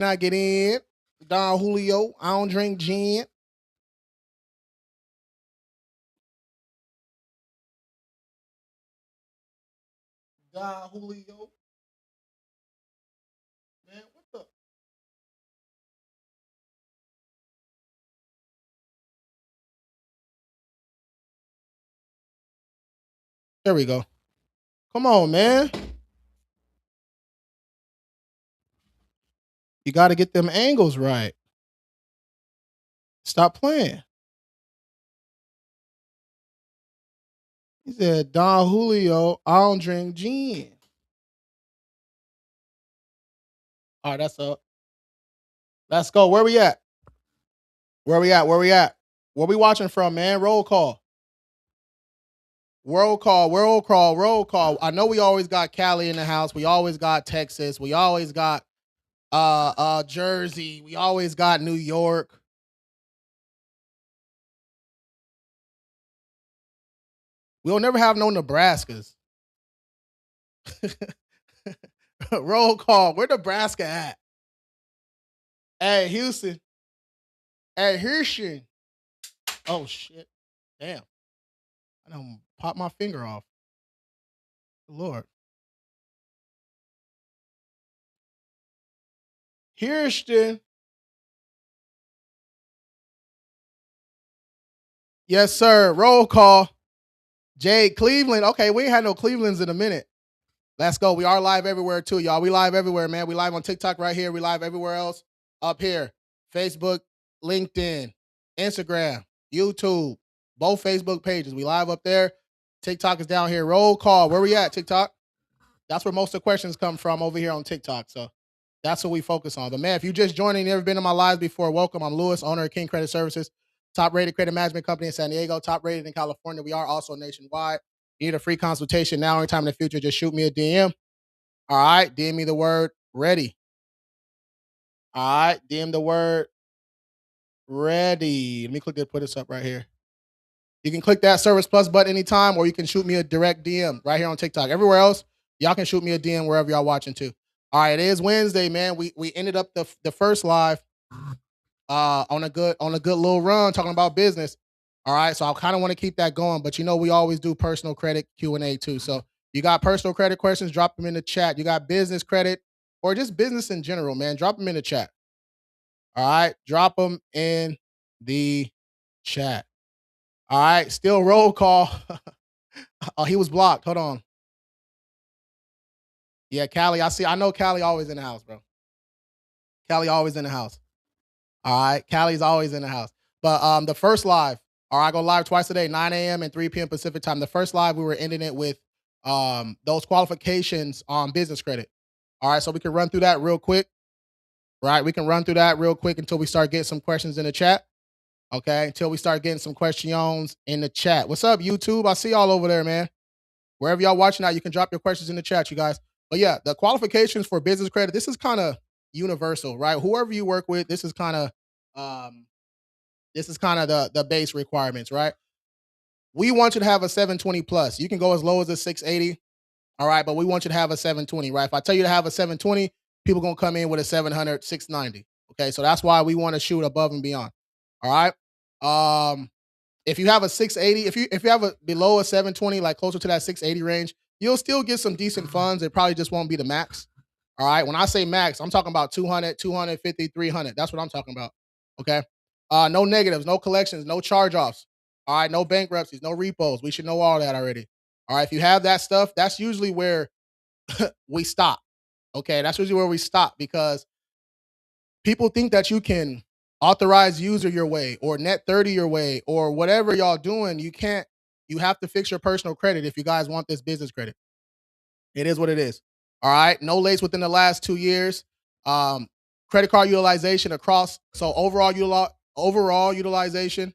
Now get in. Don Julio. I don't drink gin. Don Julio. Man, what the? There we go. Come on, man. You got to get them angles right. Stop playing. He said, Don Julio, I don't drink gin. All right, that's up. Let's go. Where we at? Where we at? Where we at? Where we watching from, man? Roll call. Roll call, roll call, roll call. I know we always got Cali in the house. We always got Texas. We always got Jersey. We always got New York. We'll never have no Nebraskas. Roll call. Where Nebraska at? Hey, Houston. Hey, Houston. Oh shit. Damn. I don't pop my finger off. Lord. Houston. Yes, sir. Roll call. Jay Cleveland. Okay, we ain't had no Clevelands in a minute. Let's go. We are live everywhere too, y'all. We live everywhere, man. We live on TikTok right here. We live everywhere else up here. Facebook, LinkedIn, Instagram, YouTube, both Facebook pages. We live up there. TikTok is down here. Roll call. Where we at, TikTok? That's where most of the questions come from over here on TikTok. So that's what we focus on. But man, if you just joining, never been in my lives before, welcome. I'm Lewis, owner of King Credit Services, top rated credit management company in San Diego, top rated in California. We are also nationwide. You need a free consultation now, anytime in the future, just shoot me a DM. All right, DM me the word ready. All right, DM the word ready. Let me click it, put this up right here. You can click that Service Plus button anytime, or you can shoot me a direct DM right here on TikTok. Everywhere else, y'all can shoot me a DM wherever y'all watching too. All right, it is Wednesday, man. We ended up the first live on a good little run talking about business. All right, so I kind of want to keep that going, but you know we always do personal credit Q&A too. So you got personal credit questions, drop them in the chat. You got business credit or just business in general, man, drop them in the chat. All right, drop them in the chat. All right, still roll call. Oh, he was blocked. Hold on. Yeah, Callie, I know Callie always in the house, bro. Callie always in the house. All right, Callie's always in the house. But the first live, all right, I go live twice a day, 9 a.m. and 3 p.m. Pacific time. The first live, we were ending it with those qualifications on business credit. All right, so we can run through that real quick. Right, we can run through that real quick until we start getting some questions in the chat. Okay, until we start getting some questions in the chat. What's up, YouTube? I see y'all over there, man. Wherever y'all watching out, you can drop your questions in the chat, you guys. But yeah, the qualifications for business credit, this is kind of universal, right? Whoever you work with, this is kind of the base requirements, right? We want you to have a 720 plus. You can go as low as a 680, all right, but we want you to have a 720, right? If I tell you to have a 720, people gonna come in with a 700, 690. Okay, so that's why we want to shoot above and beyond. All right. If you have a 680, if you have a below a 720, like closer to that 680 range, you'll still get some decent funds. It probably just won't be the max. All right. When I say max, I'm talking about 200, 250, 300. That's what I'm talking about. Okay. No negatives, no collections, no charge-offs. All right, no bankruptcies, no repos. We should know all that already. All right. If you have that stuff, that's usually where we stop. Okay. That's usually where we stop because people think that you can authorize user your way or net 30 your way or whatever y'all doing. You can't, you have to fix your personal credit if you guys want this business credit. It is what it is. All right. No lates within the last 2 years. Credit card utilization across. So overall utilization.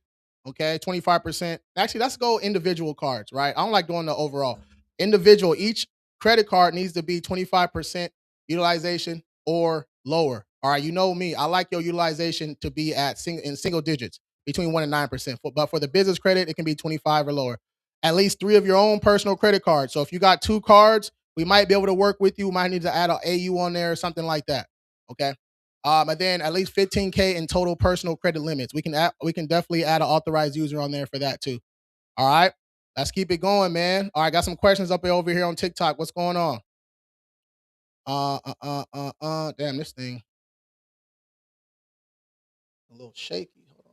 Okay. 25%. Actually, let's go individual cards, right? I don't like doing the overall. Individual, each credit card needs to be 25% utilization or lower. All right, you know me. I like your utilization to be at single digits, between 1% and 9%. But for the business credit, it can be 25 or lower. At least 3 of your own personal credit cards. So if you got 2 cards, we might be able to work with you. We might need to add an AU on there or something like that. Okay. And then at least 15K in total personal credit limits. We can definitely add an authorized user on there for that too. All right. Let's keep it going, man. All right, got some questions up over here on TikTok. What's going on? Damn, this thing a little shaky. Hold on.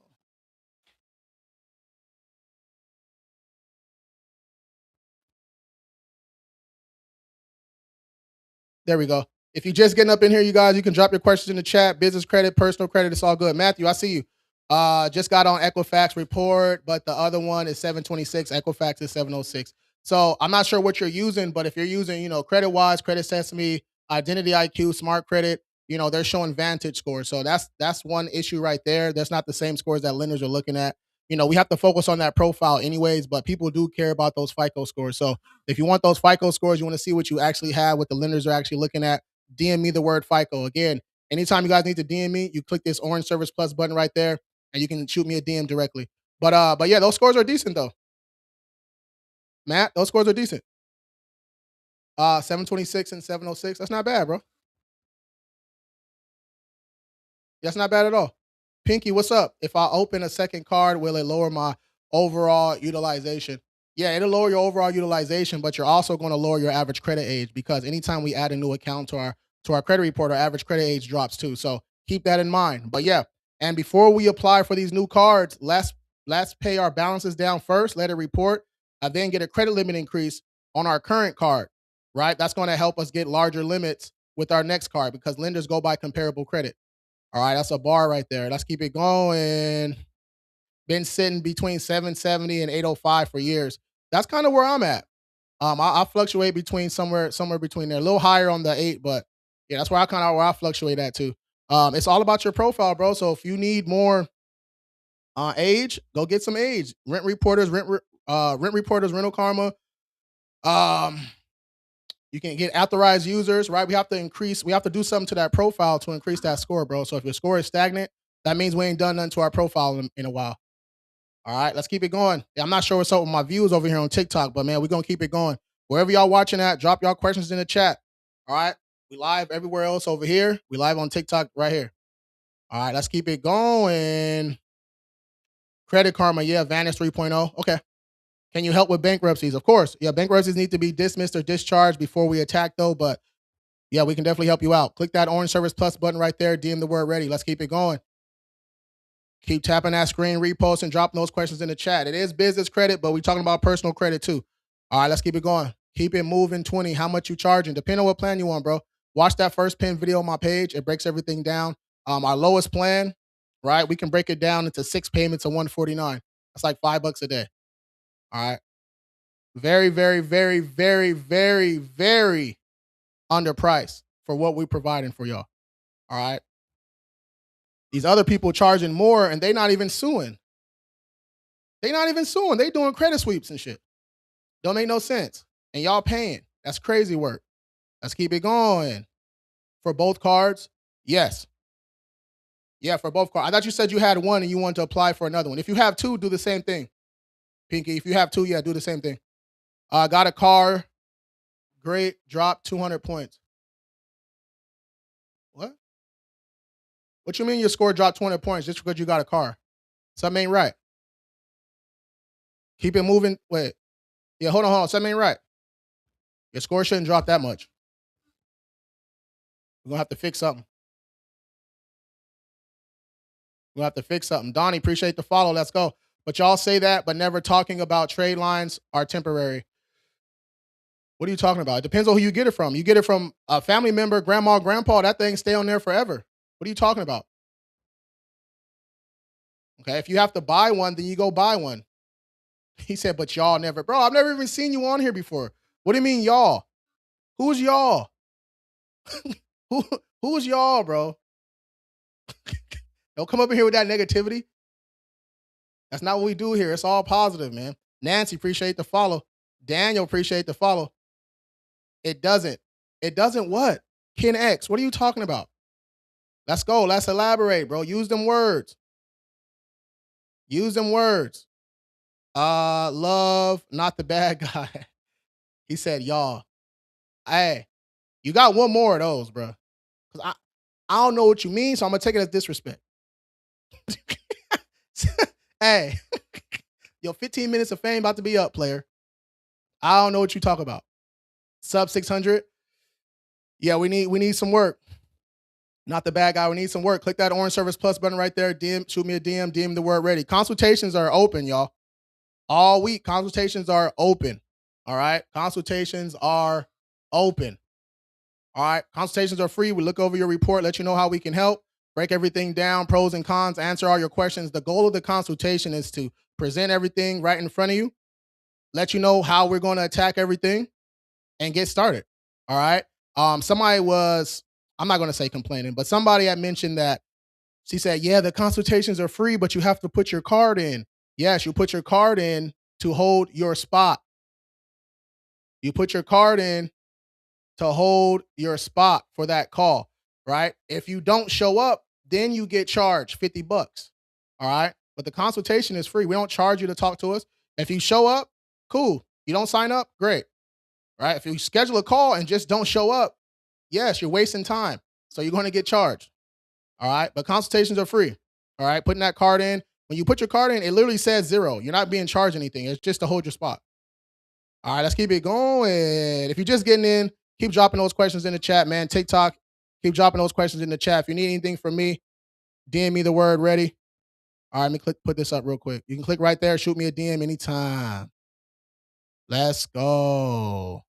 There we go. If you're just getting up in here, you guys, you can drop your questions in the chat. Business credit, personal credit, it's all good. Matthew, I see you. Just got on Equifax report, but the other one is 726. Equifax is 706. So I'm not sure what you're using, but if you're using, Credit Wise, Credit Sesame, Identity IQ, Smart Credit, they're showing Vantage scores. So that's one issue right there. That's not the same scores that lenders are looking at. We have to focus on that profile anyways, but people do care about those FICO scores. So if you want those FICO scores, you want to see what you actually have, what the lenders are actually looking at, DM me the word FICO. Again, anytime you guys need to DM me, you click this orange Service Plus button right there, and you can shoot me a DM directly. But yeah, those scores are decent though. Matt, those scores are decent. 726 and 706. That's not bad, bro. That's not bad at all. Pinky, what's up? If I open a second card, will it lower my overall utilization? Yeah, it'll lower your overall utilization, but you're also going to lower your average credit age because anytime we add a new account to our credit report, our average credit age drops too. So keep that in mind. But yeah, and before we apply for these new cards, let's pay our balances down first, let it report, then get a credit limit increase on our current card, right? That's going to help us get larger limits with our next card because lenders go by comparable credit. All right, that's a bar right there. Let's keep it going. Been sitting between 770 and 805 for years. That's kind of where I'm at. I fluctuate between somewhere between there, a little higher on the 8, but yeah, that's where I fluctuate at too. It's all about your profile, bro. So if you need more age, go get some age. Rent reporters, rental karma. You can get authorized users, right? We have to do something to that profile to increase that score, bro. So if your score is stagnant, that means we ain't done nothing to our profile in a while. All right, let's keep it going. Yeah, I'm not sure what's up with my views over here on TikTok, but man, we're gonna keep it going. Wherever y'all watching at, drop y'all questions in the chat. All right. We live everywhere else over here. We live on TikTok right here. All right, let's keep it going. Credit Karma, yeah, Vanish 3.0. Okay. Can you help with bankruptcies? Of course. Yeah, bankruptcies need to be dismissed or discharged before we attack though, but yeah, we can definitely help you out. Click that orange Service Plus button right there. DM the word ready. Let's keep it going. Keep tapping that screen, repost, and dropping those questions in the chat. It is business credit, but we're talking about personal credit too. All right, let's keep it going. Keep it moving. 20. How much you charging? Depending on what plan you want, bro. Watch that first pin video on my page. It breaks everything down. Our lowest plan, right? We can break it down into 6 payments of 149. That's like $5 a day. All right. Very, very, very, very, very, very underpriced for what we're providing for y'all. All right. These other people charging more and they not even suing. They not even suing. They doing credit sweeps and shit. Don't make no sense. And y'all paying. That's crazy work. Let's keep it going. For both cards, yes. Yeah, for both cards. I thought you said you had one and you want to apply for another one. If you have 2, do the same thing. Pinky, if you have 2, yeah, do the same thing. Got a car. Great. Drop 200 points. What? What you mean your score dropped 200 points just because you got a car? Something ain't right. Keep it moving. Wait. Yeah, hold on. Something ain't right. Your score shouldn't drop that much. We're going to have to fix something. We'll have to fix something. Donnie, appreciate the follow. Let's go. But y'all say that, but never talking about trade lines are temporary. What are you talking about? It depends on who you get it from. You get it from a family member, grandma, grandpa, that thing stay on there forever. What are you talking about? Okay, if you have to buy one, then you go buy one. He said, but y'all never. Bro, I've never even seen you on here before. What do you mean y'all? Who's y'all? Who's y'all, bro? Don't come up in here with that negativity. That's not what we do here. It's all positive, man. Nancy, appreciate the follow. Daniel, appreciate the follow. It doesn't. It doesn't what? Ken X, what are you talking about? Let's go. Let's elaborate, bro. Use them words. Use them words. Love, not the bad guy. He said, y'all. Hey, you got one more of those, bro. Because I don't know what you mean, so I'm gonna take it as disrespect. Hey, your 15 minutes of fame about to be up, player. I don't know what you talk about. Sub 600. Yeah, we need some work. Not the bad guy. We need some work. Click that orange service plus button right there. DM, shoot me a DM the word ready. Consultations are open, y'all. All week, consultations are open. All right. Consultations are open. All right. Consultations are free. We look over your report, let you know how we can help, break everything down, pros and cons, answer all your questions. The goal of the consultation is to present everything right in front of you, let you know how we're going to attack everything, and get started. All right. Somebody was, I'm not going to say complaining, but somebody had mentioned that she said, yeah, the consultations are free, but you have to put your card in. Yes, you put your card in to hold your spot. You put your card in to hold your spot for that call, right? If you don't show up, then you get charged $50. All right. But the consultation is free. We don't charge you to talk to us. If you show up, cool. You don't sign up, great. Right? If you schedule a call and just don't show up, yes, you're wasting time. So you're going to get charged. All right. But consultations are free. All right. Putting that card in. When you put your card in, it literally says 0. You're not being charged anything. It's just to hold your spot. All right. Let's keep it going. If you're just getting in, keep dropping those questions in the chat, man. TikTok, keep dropping those questions in the chat. If you need anything from me, DM me the word ready. All right. Let me put this up real quick. You can click right there. Shoot me a DM anytime. Let's go.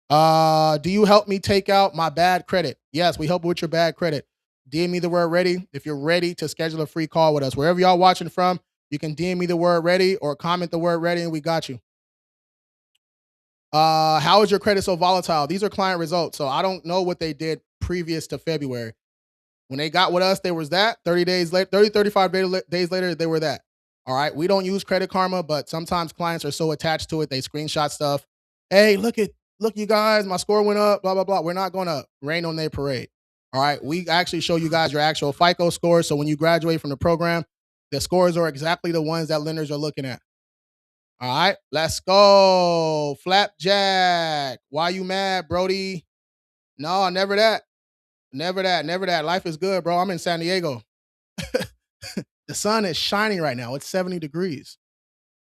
Do you help me take out my bad credit? Yes, we help with your bad credit. DM me the word ready if you're ready to schedule a free call with us. Wherever y'all watching from, you can DM me the word ready or comment the word ready and we got you. How is your credit so volatile? These are client results. So I don't know what they did previous to February. When they got with us, there was that. 30 days later, 35 days later, they were that. All right. We don't use Credit Karma, but sometimes clients are so attached to it, they screenshot stuff. Hey, look, you guys, my score went up, blah, blah, blah. We're not going to rain on their parade. All right. We actually show you guys your actual FICO scores. So when you graduate from the program, the scores are exactly the ones that lenders are looking at. All right. Let's go. Flapjack. Why you mad, Brody? No, never that. Never that. Never that. Life is good, bro. I'm in San Diego. The sun is shining right now. It's 70 degrees.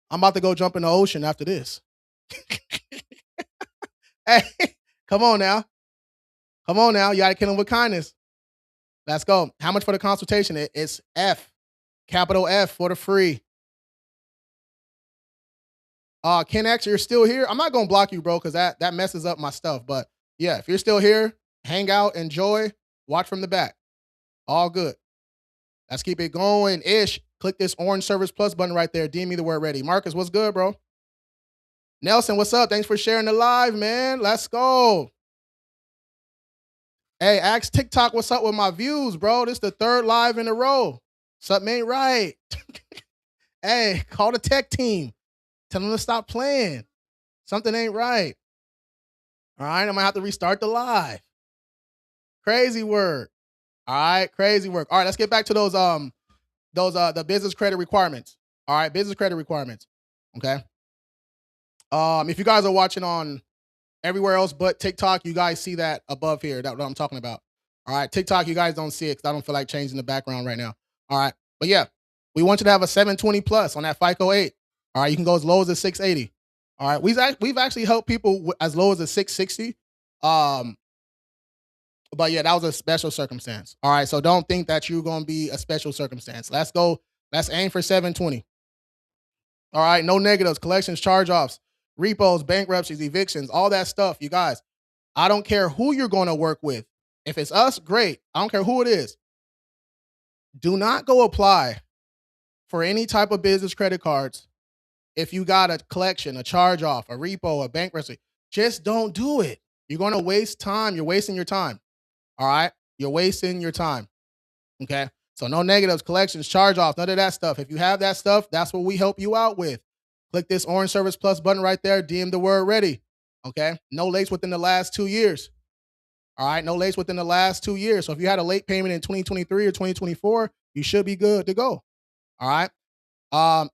I'm about to go jump in the ocean after this. Hey, come on now. Come on now. You got to kill him with kindness. Let's go. How much for the consultation? It's F. Capital F for the free. Ken X, you're still here? I'm not going to block you, bro, because that messes up my stuff. But yeah, if you're still here, hang out, enjoy, watch from the back. All good. Let's keep it going. Ish, click this orange service plus button right there. DM me the word ready. Marcus, what's good, bro? Nelson, what's up? Thanks for sharing the live, man. Let's go. Hey, ask TikTok what's up with my views, bro. This is the 3rd live in a row. Something ain't right. Hey, call the tech team. Tell them to stop playing. Something ain't right. All right, I'm going to have to restart the live. Crazy work. All right, crazy work. All right, let's get back to those the business credit requirements. All right, business credit requirements. Okay. If you guys are watching on everywhere else but TikTok, you guys see that above here. That's what I'm talking about. All right, TikTok, you guys don't see it because I don't feel like changing the background right now. All right, but yeah, we want you to have a 720 plus on that FICO 8. All right, you can go as low as a 680. All right, we've actually helped people as low as a 660. But yeah, that was a special circumstance. All right, so don't think that you're going to be a special circumstance. Let's go. Let's aim for 720. All right, no negatives, collections, charge-offs, repos, bankruptcies, evictions, all that stuff. You guys, I don't care who you're going to work with. If it's us, great. I don't care who it is. Do not go apply for any type of business credit cards if you got a collection, a charge-off, a repo, a bankruptcy. Just don't do it. You're going to waste time. You're wasting your time. All right? You're wasting your time. Okay? So no negatives, collections, charge-offs, none of that stuff. If you have that stuff, that's what we help you out with. Click this orange service plus button right there. DM the word ready. Okay? No lates within the last 2 years. All right? No lates within the last 2 years. So if you had a late payment in 2023 or 2024, you should be good to go. All right?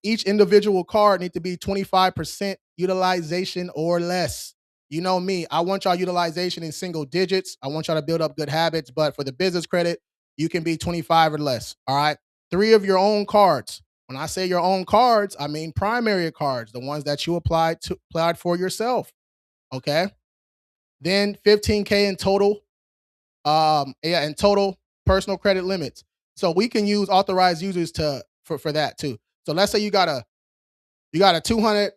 Each individual card needs to be 25% utilization or less. You know me, I want y'all utilization in single digits. I want y'all to build up good habits, but for the business credit, you can be 25 or less. All right. 3 of your own cards. When I say your own cards, I mean primary cards, the ones that you applied for yourself. Okay. Then 15K in total. Yeah, in total personal credit limits. So we can use authorized users for that too. So let's say you got a 200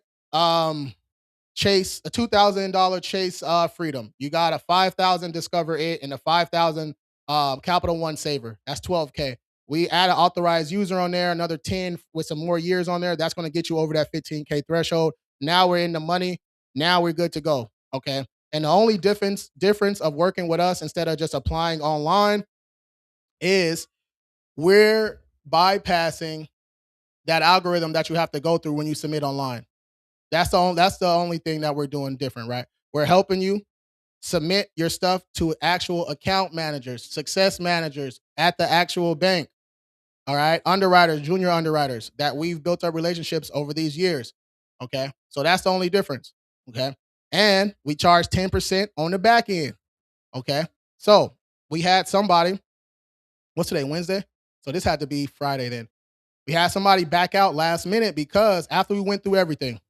Chase, a $2,000 Chase Freedom. You got a 5,000 Discover It and a 5,000 Capital One Saver. That's 12K. We add an authorized user on there, another 10 with some more years on there. That's going to get you over that 15K threshold. Now we're in the money. Now we're good to go. Okay. And the only difference of working with us instead of just applying online is we're bypassing that algorithm that you have to go through when you submit online. That's the only thing that we're doing different, right? We're helping you submit your stuff to actual account managers, success managers at the actual bank. All right, underwriters, junior underwriters that we've built our relationships over these years. Okay, so that's the only difference. Okay, and we charge 10% on the back end. Okay, so we had somebody. What's today? Wednesday. So this had to be Friday then. We had somebody back out last minute because after we went through everything.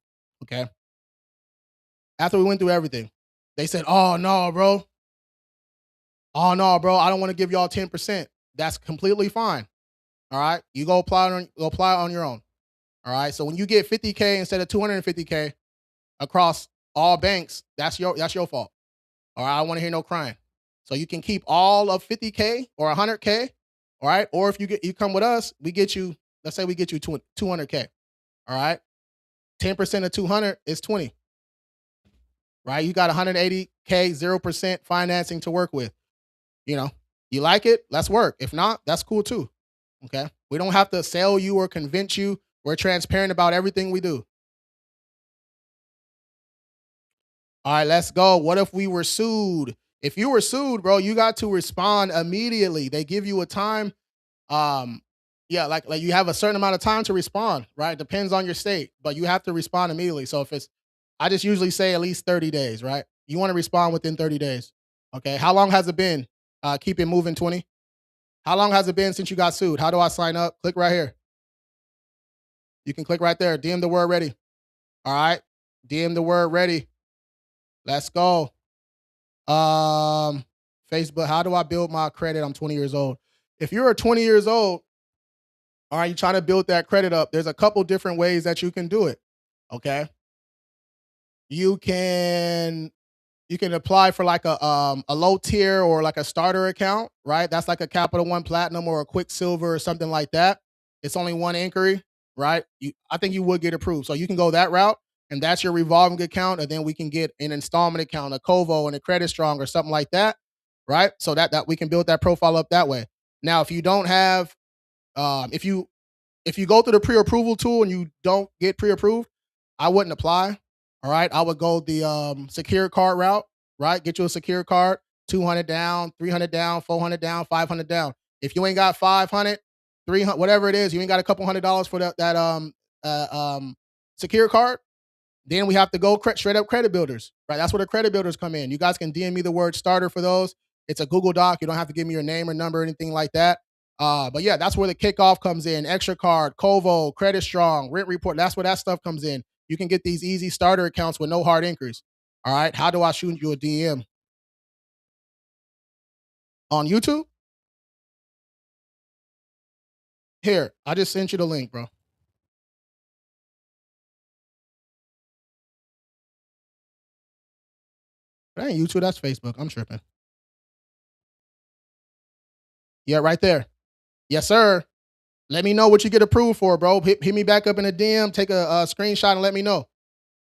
Okay, after we went through everything, they said, "Oh no, bro. Oh no, bro. I don't want to give y'all 10%." That's completely fine. All right, you go apply on your own. All right. So when you get 50K instead of 250K across all banks, that's your fault. All right. I don't want to hear no crying. So you can keep all of 50K or 100K. All right. Or if you come with us, we get you. Let's say we get you 200K. All right. 10% of 200 is 20. Right. You got 180K, 0% financing to work with. You know, you like it? Let's work. If not, that's cool too. Okay. We don't have to sell you or convince you. We're transparent about everything we do. All right, let's go. What if we were sued? If you were sued, bro, you got to respond immediately. They give you a time. Um, yeah, like you have a certain amount of time to respond, right? Depends on your state, but you have to respond immediately. So if it's, I just usually say at least 30 days, right? You want to respond within 30 days. Okay. How long has it been? Keep it moving 20. How long has it been since you got sued? How do I sign up? Click right here. You can click right there. DM the word ready. All right. DM the word ready. Let's go. Um, Facebook. How do I build my credit? I'm 20 years old. If you're 20 years old, all right, you trying to build that credit up. There's a couple different ways that you can do it. Okay. You can you can apply for like a low tier or like a starter account, right? That's like a Capital One Platinum or a Quick Silver or something like that. It's only one inquiry, right? I think you would get approved, so you can go that route, and that's your revolving account, and then we can get an installment account, a Covo, and a Credit Strong or something like that, right? So that we can build that profile up that way. Now, if you don't have, if you go through the pre-approval tool and you don't get pre-approved, I wouldn't apply. All right. I would go the secure card route, right? Get you a secure card, 200 down, 300 down, 400 down, 500 down. If you ain't got 500, 300, whatever it is, you ain't got a couple $100 for uh, um secure card, then we have to go straight up credit builders, right? That's where the credit builders come in. You guys can DM me the word starter for those. It's a Google Doc. You don't have to give me your name or number or anything like that. But yeah, that's where the kickoff comes in. Extra card, Covo, Credit Strong, Rent Report. That's where that stuff comes in. You can get these easy starter accounts with no hard increase. All right. How do I shoot you a DM on YouTube? Here, I just sent you the link, bro. That ain't YouTube. That's Facebook. I'm tripping. Yeah, right there. Yes, sir. Let me know what you get approved for, bro. Hit me back up in a DM. Take a screenshot and let me know.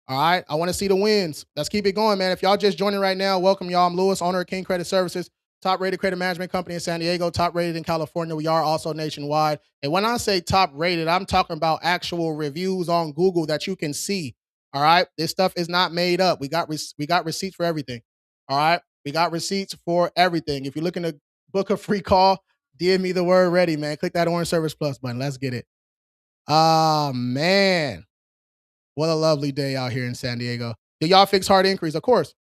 All right. I want to see the wins. Let's keep it going, man. If y'all just joining right now, welcome y'all. I'm Lewis, owner of King Credit Services, top rated credit management company in San Diego, top rated in California. We are also nationwide. And when I say top rated, I'm talking about actual reviews on Google that you can see. All right. This stuff is not made up. We got receipts for everything. All right. We got receipts for everything. If you're looking to book a free call, DM me the word ready, man. Click that orange service plus button. Let's get it. Ah, man. What a lovely day out here in San Diego. Do y'all fix hard inquiries? Of course.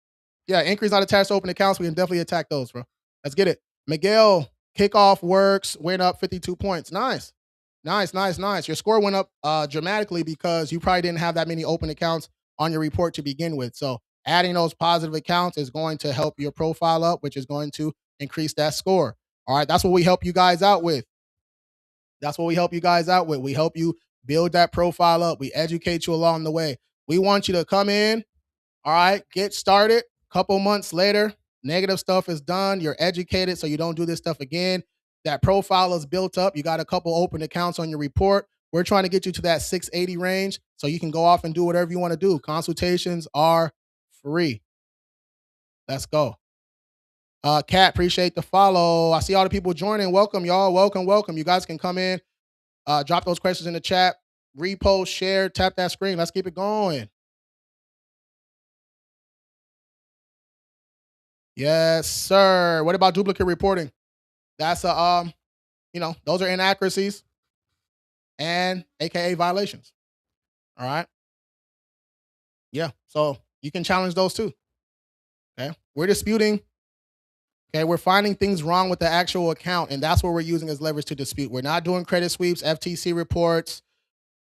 Yeah, inquiries not attached to open accounts. We can definitely attack those, bro. Let's get it. Miguel, kickoff works, went up 52 points. Nice. Nice, nice, nice. Your score went up dramatically because you probably didn't have that many open accounts on your report to begin with. So adding those positive accounts is going to help your profile up, which is going to increase that score. All right, that's what we help you guys out with. That's what we help you guys out with. We help you build that profile up. We educate you along the way. We want you to come in, all right, get started. Couple months later, negative stuff is done. You're educated, so you don't do this stuff again. That profile is built up. You got a couple open accounts on your report. We're trying to get you to that 680 range so you can go off and do whatever you want to do. Consultations are free. Let's go. Kat, appreciate the follow. I see all the people joining. Welcome, y'all. Welcome, welcome. You guys can come in, drop those questions in the chat, repost, share, tap that screen. Let's keep it going. Yes, sir. What about duplicate reporting? That's a those are inaccuracies and AKA violations. All right. Yeah. So you can challenge those too. Okay. We're disputing. Okay. We're finding things wrong with the actual account, and that's what we're using as leverage to dispute. We're not doing credit sweeps, FTC reports,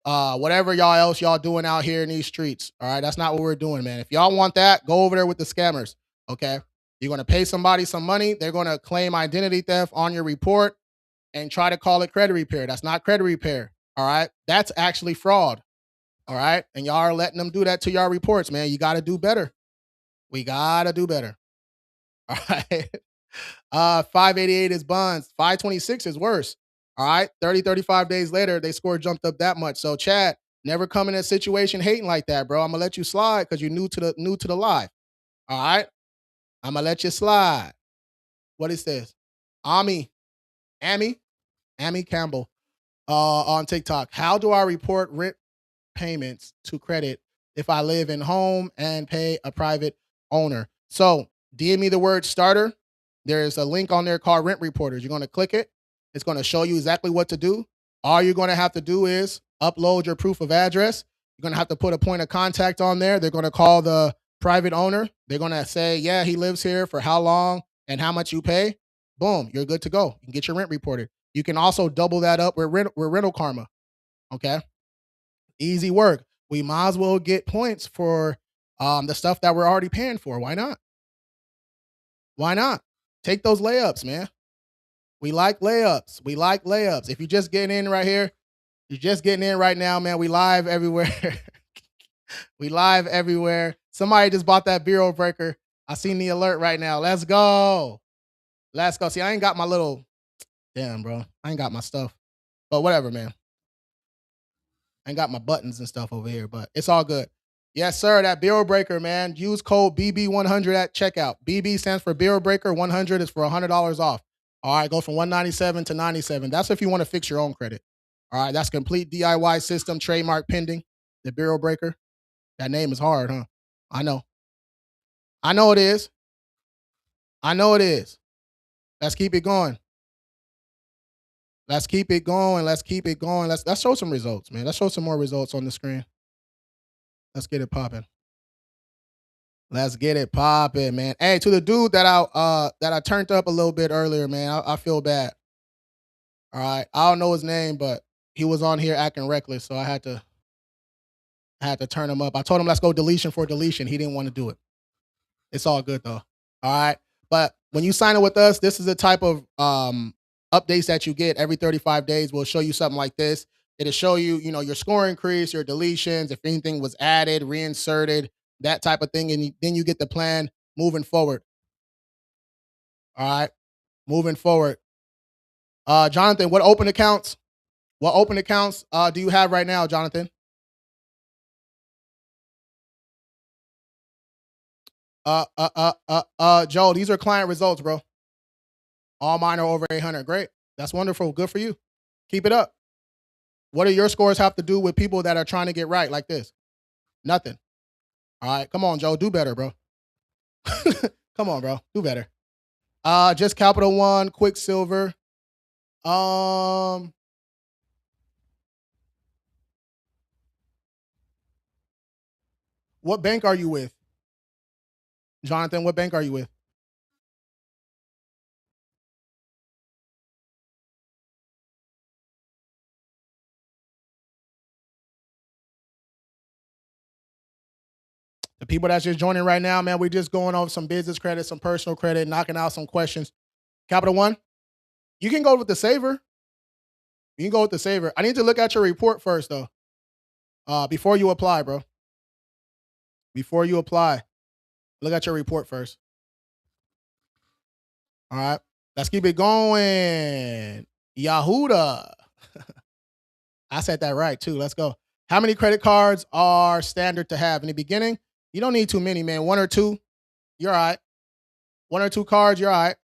whatever y'all doing out here in these streets. All right. That's not what we're doing, man. If y'all want that, go over there with the scammers. Okay. You're going to pay somebody some money. They're going to claim identity theft on your report and try to call it credit repair. That's not credit repair. All right. That's actually fraud. All right. And y'all are letting them do that to y'all reports, man. You got to do better. We got to do better. All right. 588 is buns. 526 is worse. All right. 30, 35 days later, they score jumped up that much. So Chad, never come in a situation hating like that, bro. I'm gonna let you slide because you're new to the live. All right. I'm gonna let you slide. What is this? Ami, Ami Campbell on TikTok. How do I report rent payments to credit if I live in home and pay a private owner? So DM me the word starter. There's a link on there called Rent Reporters. You're going to click it. It's going to show you exactly what to do. All you're going to have to do is upload your proof of address. You're going to have to put a point of contact on there. They're going to call the private owner. They're going to say, yeah, he lives here for how long and how much you pay. Boom, you're good to go. You can get your rent reported. You can also double that up with rental karma. Okay. Easy work. We might as well get points for the stuff that we're already paying for. Why not? Why not? Take those layups, man. We like layups. We like layups. If you're just getting in right here, you're just getting in right now, man. We live everywhere. We live everywhere. Somebody just bought that bureau breaker. I seen the alert right now. Let's go. Let's go. See, I ain't got my little damn, bro. I ain't got my stuff. But whatever, man. I ain't got my buttons and stuff over here, but it's all good. Yes, sir. That bureau breaker, man. Use code BB100 at checkout. BB stands for bureau breaker. 100 is for $100 off. All right, go from 197 to 97. That's if you want to fix your own credit. All right, that's complete DIY system, trademark pending. The bureau breaker. That name is hard, huh? I know. I know it is. I know it is. Let's keep it going. Let's keep it going. Let's keep it going. Let's show some results, man. Let's show some more results on the screen. Let's get it popping. Let's get it popping, man. Hey, to the dude that I turned up a little bit earlier, man. I feel bad. All right. I don't know his name, but he was on here acting reckless, so I had to turn him up. I told him let's go deletion for deletion. He didn't want to do it. It's all good though. All right. But when you sign up with us, this is the type of updates that you get every 35 days. We'll show you something like this. It'll show you, your score increase, your deletions, if anything was added, reinserted, that type of thing. And then you get the plan moving forward. All right. Moving forward. Jonathan, what open accounts do you have right now, Jonathan? Joe, these are client results, bro. All mine are over 800. Great. That's wonderful. Good for you. Keep it up. What do your scores have to do with people that are trying to get right like this? Nothing. All right. Come on, Joe. Do better, bro. Come on, bro. Do better. Just Capital One, Quicksilver. What bank are you with? Jonathan, what bank are you with? The people that's just joining right now, man, we're just going over some business credit, some personal credit, knocking out some questions. Capital One, you can go with the saver. You can go with the saver. I need to look at your report first, though. Before you apply, bro. Before you apply, look at your report first. All right. Let's keep it going. Yahuda. I said that right too. Let's go. How many credit cards are standard to have in the beginning? You don't need too many, man. One or two, you're all right. One or two cards, you're all right.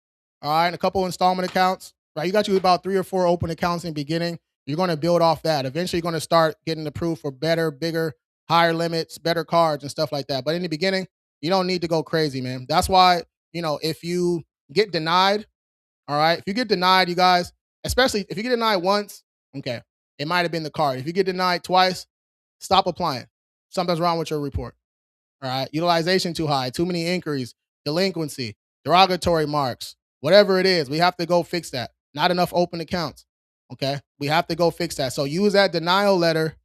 All right. And a couple installment accounts, right? You got you about 3 or 4 open accounts in the beginning. You're going to build off that. Eventually, you're going to start getting approved for better, bigger, higher limits, better cards and stuff like that. But in the beginning, you don't need to go crazy, man. That's why, if you get denied, all right, if you get denied, you guys, especially if you get denied once, okay, it might have been the card. If you get denied twice, stop applying. Something's wrong with your report. All right. Utilization too high, too many inquiries, delinquency, derogatory marks, whatever it is, we have to go fix that. Not enough open accounts. Okay. We have to go fix that. So use that denial letter,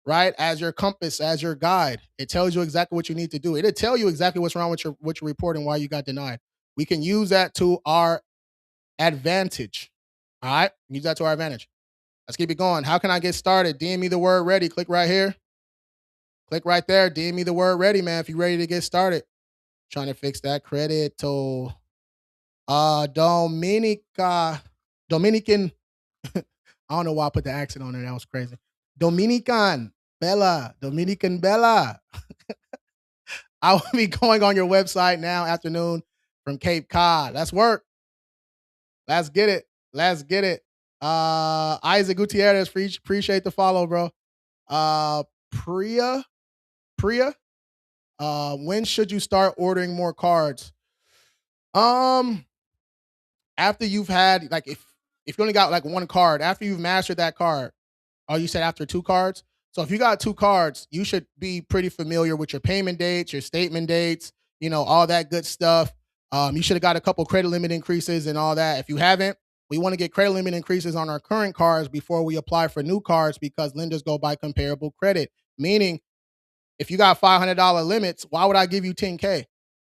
right, as your compass, as your guide. It tells you exactly what you need to do. It'll tell you exactly what's wrong with your report and why you got denied. We can use that to our advantage. All right. Use that to our advantage. Let's keep it going. How can I get started? DM me the word ready. Click right here. Click right there. DM me the word ready, man, if you're ready to get started. Trying to fix that credit to Dominican. I don't know why I put the accent on there. That was crazy. Dominican Bella. I will be going on your website now afternoon from Cape Cod. Let's work. Let's get it. Let's get it. Isaac Gutierrez, appreciate the follow, bro. Priya. When should you start ordering more cards? After you've had, like, if you only got like one card, after you've mastered that card. Oh, you said after 2 cards? So if you got 2 cards, you should be pretty familiar with your payment dates, your statement dates, all that good stuff. You should have got a couple credit limit increases and all that. If you haven't, we want to get credit limit increases on our current cards before we apply for new cards, because lenders go by comparable credit. Meaning, if you got $500 limits, why would I give you 10K?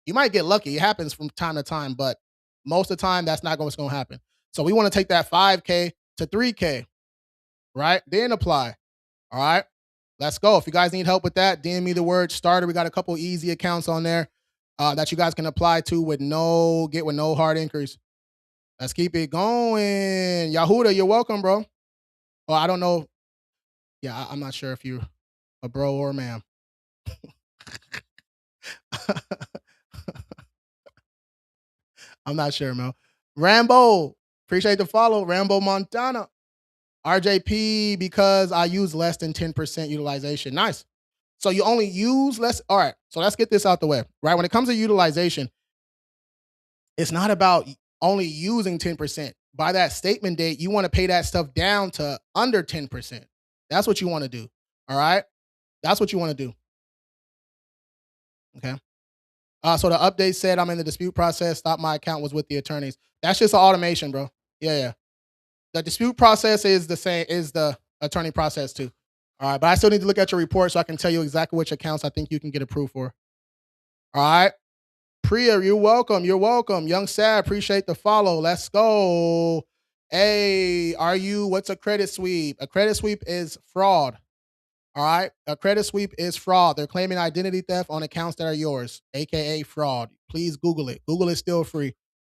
You might get lucky. It happens from time to time, but most of the time, that's not what's going to happen. So we want to take that 5K to 3K, right? Then apply. All right. Let's go. If you guys need help with that, DM me the word starter. We got a couple easy accounts on there that you guys can apply to with no hard increase. Let's keep it going. Yahuda, you're welcome, bro. Oh, I don't know. Yeah, I'm not sure if you're a bro or a ma'am. I'm not sure, Mo. Rambo, appreciate the follow. Rambo Montana. RJP, because I use less than 10% utilization. Nice. So you only use less. All right. So let's get this out the way, right? When it comes to utilization, it's not about only using 10%. By that statement date, you want to pay that stuff down to under 10%. That's what you want to do. All right. That's what you want to do. Okay. So the update said I'm in the dispute process. Stop my account was with the attorneys. That's just an automation, bro. Yeah. The dispute process is the same, is the attorney process too. All right. But I still need to look at your report so I can tell you exactly which accounts I think you can get approved for. All right. Priya, you're welcome. You're welcome. Young Sad, appreciate the follow. Let's go. Hey, what's a credit sweep? A credit sweep is fraud. All right. A credit sweep is fraud. They're claiming identity theft on accounts that are yours, AKA fraud. Please Google it. Google is still free.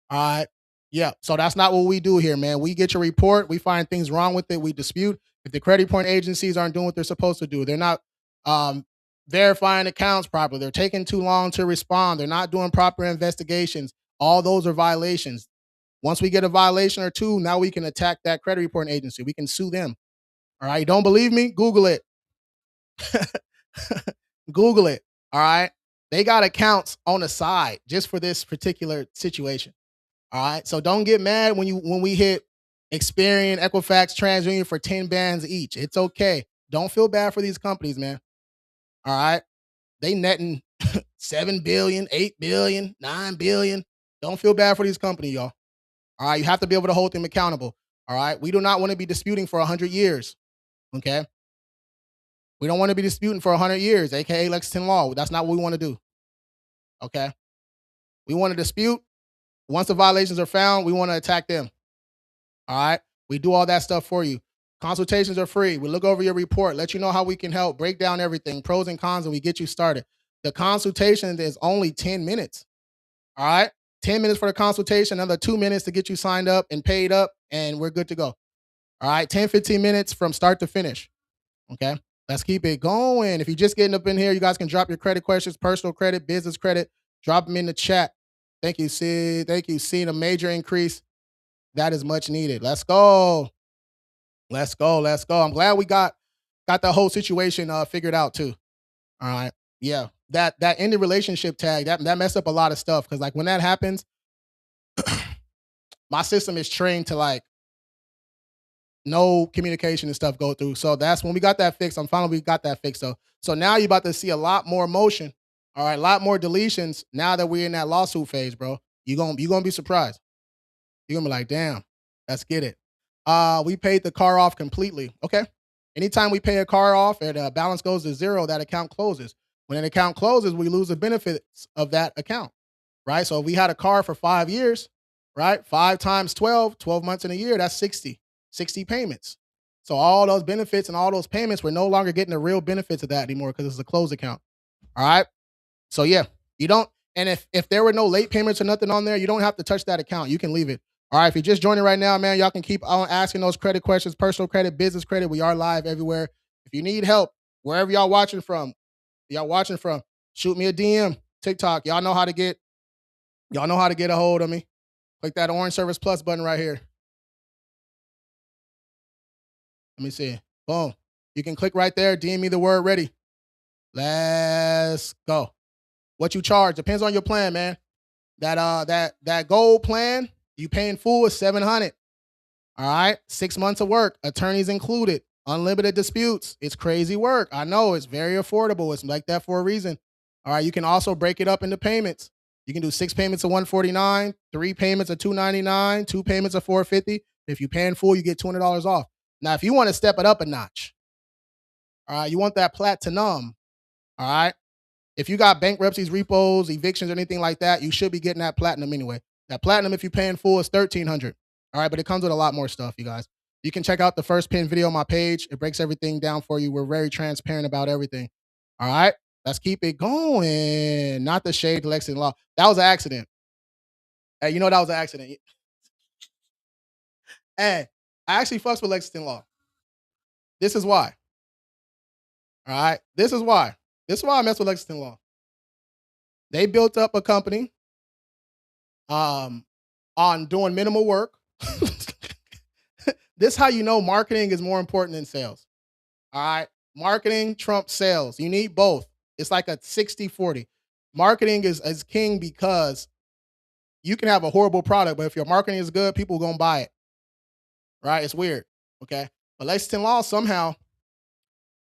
All right. Yeah. So that's not what we do here, man. We get your report. We find things wrong with it. We dispute. If the credit point agencies aren't doing what they're supposed to do, they're not verifying accounts properly. They're taking too long to respond. They're not doing proper investigations. All those are violations. Once we get a violation or two, now we can attack that credit reporting agency. We can sue them. All right. Don't believe me? Google it. Google it. All right. They got accounts on the side just for this particular situation. All right. So don't get mad when we hit Experian, Equifax, TransUnion for 10 bands each. It's okay. Don't feel bad for these companies, man. All right. They netting 7 billion, 8 billion, 9 billion. Don't feel bad for these companies, y'all. All right. You have to be able to hold them accountable. All right. We do not want to be disputing for 100 years. Okay. We don't want to be disputing for 100 years, aka Lexington Law. That's not what we want to do. Okay. We want to dispute. Once the violations are found, we want to attack them. All right. We do all that stuff for you. Consultations are free. We look over your report, let you know how we can help, break down everything, pros and cons, and we get you started. The consultation is only 10 minutes. All right. 10 minutes for the consultation, another 2 minutes to get you signed up and paid up, and we're good to go. All right. 10, 15 minutes from start to finish. Okay. Let's keep it going. If you're just getting up in here, you guys can drop your credit questions, personal credit, business credit, drop them in the chat. Thank you, Sid. Thank you. Seeing a major increase. That is much needed. Let's go. Let's go. Let's go. I'm glad we got the whole situation figured out too. All right. Yeah. That ended relationship tag, that messed up a lot of stuff. Because like when that happens, my system is trained to like no communication and stuff go through. So that's when we got that fixed. We got that fixed. So now you're about to see a lot more motion. All right, a lot more deletions now that we're in that lawsuit phase, bro. You're gonna be surprised. You're gonna be like, damn, let's get it. We paid the car off completely. Okay. Anytime we pay a car off and balance goes to zero, that account closes. When an account closes, we lose the benefits of that account, right? So if we had a car for 5 years, right? 5 times 12, 12 months in a year, that's 60 payments. So all those benefits and all those payments, we're no longer getting the real benefits of that anymore because it's a closed account. All right. So yeah, you don't. And if there were no late payments or nothing on there, you don't have to touch that account. You can leave it. All right. If you're just joining right now, man, y'all can keep on asking those credit questions, personal credit, business credit. We are live everywhere. If you need help, wherever y'all watching from, shoot me a DM, TikTok. Y'all know how to get a hold of me. Click that orange service plus button right here. Let me see. Boom. You can click right there. DM me the word ready. Let's go. What you charge depends on your plan, man. That gold plan, you paying full is $700. All right. 6 months of work, attorneys included, unlimited disputes. It's crazy work. I know it's very affordable. It's like that for a reason. All right. You can also break it up into payments. You can do 6 payments of $149, 3 payments of $299, 2 payments of $450. If you pay in full, you get $200 off. Now, if you want to step it up a notch, all right, you want that platinum, all right? If you got bankruptcies, repos, evictions, or anything like that, you should be getting that platinum anyway. That platinum, if you pay in full, is $1,300. All right, but it comes with a lot more stuff, you guys. You can check out the first pinned video on my page. It breaks everything down for you. We're very transparent about everything. All right, let's keep it going. Not the shade to Lexington Law. That was an accident. Hey, you know that was an accident. Hey, I actually fucks with Lexington Law. This is why. All right, this is why. This is why I mess with Lexington Law. They built up a company on doing minimal work. This is how you know marketing is more important than sales. All right. Marketing trumps sales. You need both. It's like a 60-40. Marketing is king because you can have a horrible product, but if your marketing is good, people are going to buy it. Right? It's weird. Okay. But Lexington Law, somehow,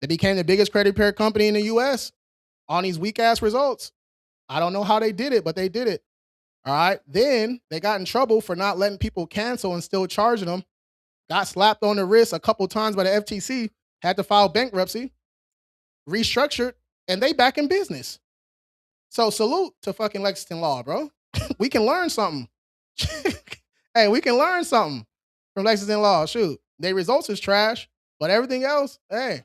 they became the biggest credit repair company in the US on these weak ass results. I don't know how they did it, but they did it. All right. Then they got in trouble for not letting people cancel and still charging them. Got slapped on the wrist a couple times by the FTC, had to file bankruptcy, restructured, and they back in business. So salute to fucking Lexington Law, bro. We can learn something. Hey, we can learn something from Lexington Law. Shoot, their results is trash, but everything else, hey,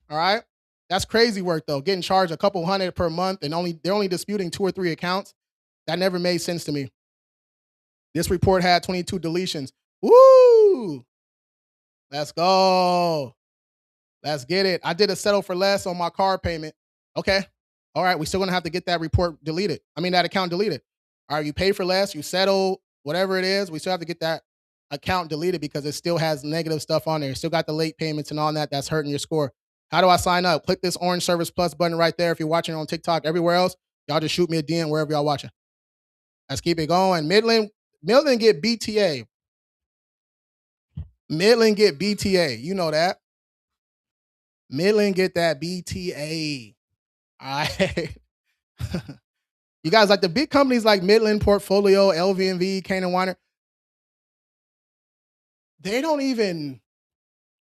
all right. That's crazy work though. Getting charged a couple hundred per month and they're only disputing 2 or 3 accounts. That never made sense to me. This report had 22 deletions. Woo! Let's go. Let's get it. I did a settle for less on my car payment. Okay. All right. We're still going to have to get that report deleted. That account deleted. All right. You pay for less, you settle, whatever it is. We still have to get that account deleted because it still has negative stuff on there. Still got the late payments and all that. That's hurting your score. How do I sign up? Click this orange service plus button right there. If you're watching on TikTok, everywhere else, y'all just shoot me a DM wherever y'all watching. Let's keep it going. Midland get BTA. Midland get BTA. You know that. Midland get that BTA. All right. You guys like the big companies like Midland Portfolio, LVMV, Kane and Weiner, they don't even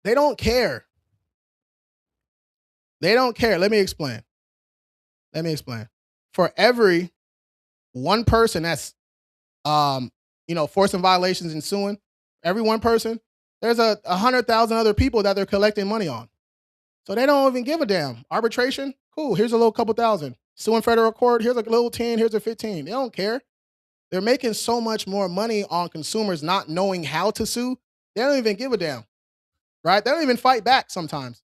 they don't care. They don't care. Let me explain. Let me explain. For every one person that's forcing violations and suing, every one person, there's a 100,000 other people that they're collecting money on. So they don't even give a damn. Arbitration, cool. Here's a little couple thousand. Suing federal court, here's a little 10, here's a 15. They don't care. They're making so much more money on consumers not knowing how to sue. They don't even give a damn, right? They don't even fight back sometimes.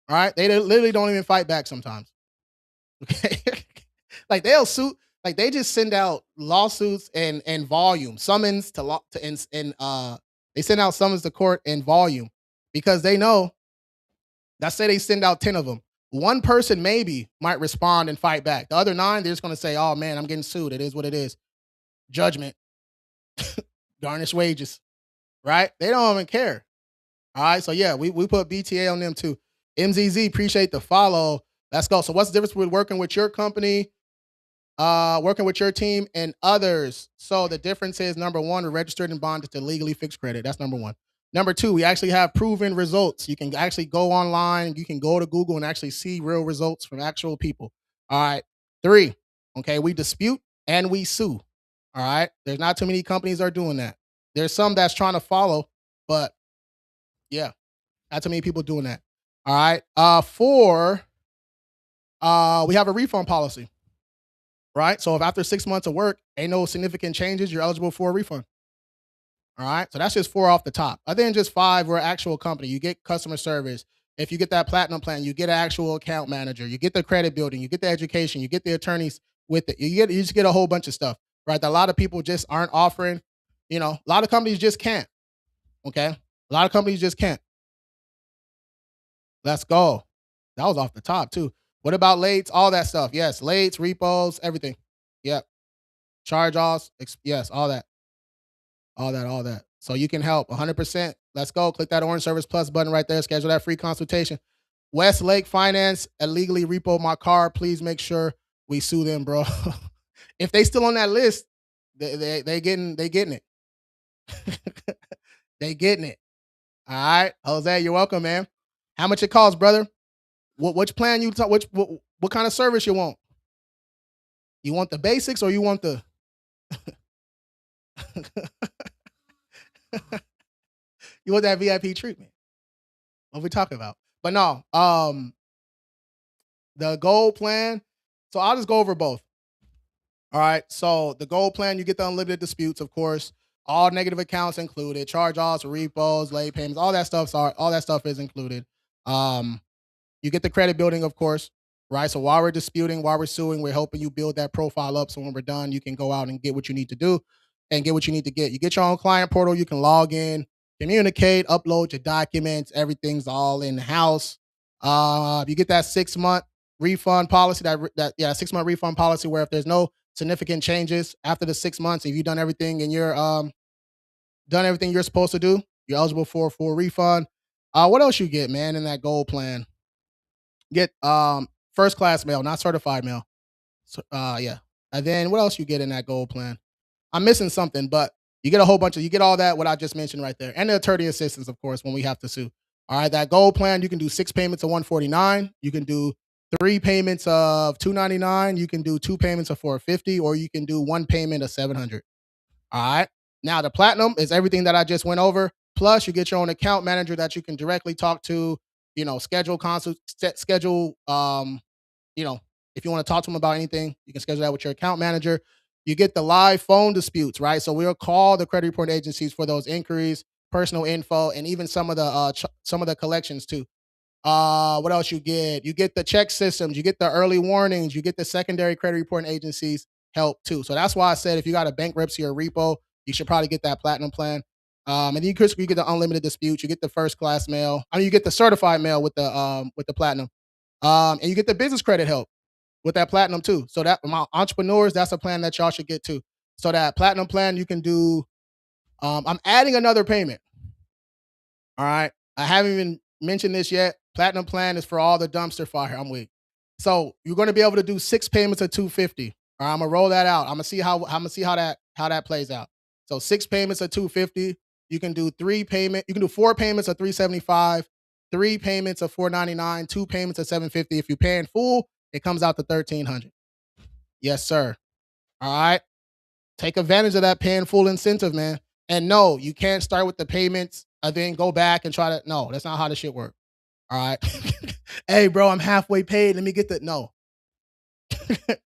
All right. They literally don't even fight back sometimes. Okay. Like they'll sue, like they just send out lawsuits and volume, summons to law to and they send out summons to court in volume because they know that say they send out 10 of them. One person maybe might respond and fight back. The other nine, they're just gonna say, oh man, I'm getting sued. It is what it is. Judgment, garnish wages, right? They don't even care. All right. So yeah, we put BTA on them too. MZZ, appreciate the follow. Let's go. So what's the difference with working with your company, working with your team, and others? So the difference is number one, we're registered and bonded to legally fixed credit. That's number one. Number two, we actually have proven results. You can actually go online, you can go to Google and actually see real results from actual people. All right. Three, okay, we dispute and we sue. All right. There's not too many companies that are doing that. There's some that's trying to follow, but yeah, not too many people doing that. All right. Four, we have a refund policy, right? So if after 6 months of work, ain't no significant changes, you're eligible for a refund. All right. So that's just four off the top. Other than just five, we're an actual company. You get customer service. If you get that platinum plan, you get an actual account manager. You get the credit building. You get the education. You get the attorneys with it. You just get a whole bunch of stuff, right? That a lot of people just aren't offering. A lot of companies just can't. Okay. A lot of companies just can't. Let's go. That was off the top too. What about lates? All that stuff. Yes, lates, repos, everything. Yep. Charge offs. Yes, all that. All that, all that. So you can help 100%. Let's go. Click that Orange Service Plus button right there. Schedule that free consultation. Westlake Finance illegally repo my car. Please make sure we sue them, bro. If they still on that list, they getting it. They getting it. All right, Jose, you're welcome, man. How much it costs, brother? Which plan you talk? What kind of service you want? You want the basics or you want the? You want that VIP treatment? What we talking about? But no, the gold plan. So I'll just go over both. All right. So the gold plan, you get the unlimited disputes, of course. All negative accounts included, charge offs, repos, late payments, all that stuff is included. Um, You get the credit building, of course, right? So while we're disputing, while we're suing, we're helping you build that profile up. So when we're done, you can go out and get what you need to do and get what you need to get. You get your own client portal. You can log in, communicate, upload your documents. Everything's all in house. You get that 6 month refund policy. That 6 month refund policy where if there's no significant changes after the 6 months, if you've done everything and you're done everything you're supposed to do, you're eligible for a full refund. What else you get, man, in that gold plan? Get first class mail, not certified mail. So, yeah. And then what else you get in that gold plan? I'm missing something, but you get a whole bunch of you get all that what I just mentioned right there, and the attorney assistance, of course, when we have to sue. All right, that gold plan you can do 6 payments of 149. You can do 3 payments of 299. You can do 2 payments of 450, or you can do 1 payment of 700. All right. Now the platinum is everything that I just went over. Plus, you get your own account manager that you can directly talk to. Schedule consult, schedule. If you want to talk to them about anything, you can schedule that with your account manager. You get the live phone disputes, right? So we'll call the credit reporting agencies for those inquiries, personal info, and even some of the collections too. What else you get? You get the check systems, you get the early warnings, you get the secondary credit reporting agencies help too. So that's why I said if you got a bankruptcy or repo, you should probably get that platinum plan. And then you get the unlimited disputes, you get the first class mail. I mean, you get the certified mail with the platinum. And you get the business credit help with that platinum too. So that my entrepreneurs, that's a plan that y'all should get too. So that platinum plan you can do. I'm adding another payment. All right. I haven't even mentioned this yet. Platinum plan is for all the dumpster fire. I'm weak. So you're going to be able to do 6 payments of 250. All right, I'm gonna roll that out. I'm gonna see how that plays out. So 6 payments of 250. You can do 4 payments of 375, 3 payments of 499, 2 payments of 750. If you pay in full, it comes out to 1300. Yes, sir. All right. Take advantage of that pay in full incentive, man. And no, you can't start with the payments and then go back and try to. No, that's not how this shit works. All right. Hey, bro, I'm halfway paid. Let me get the. No,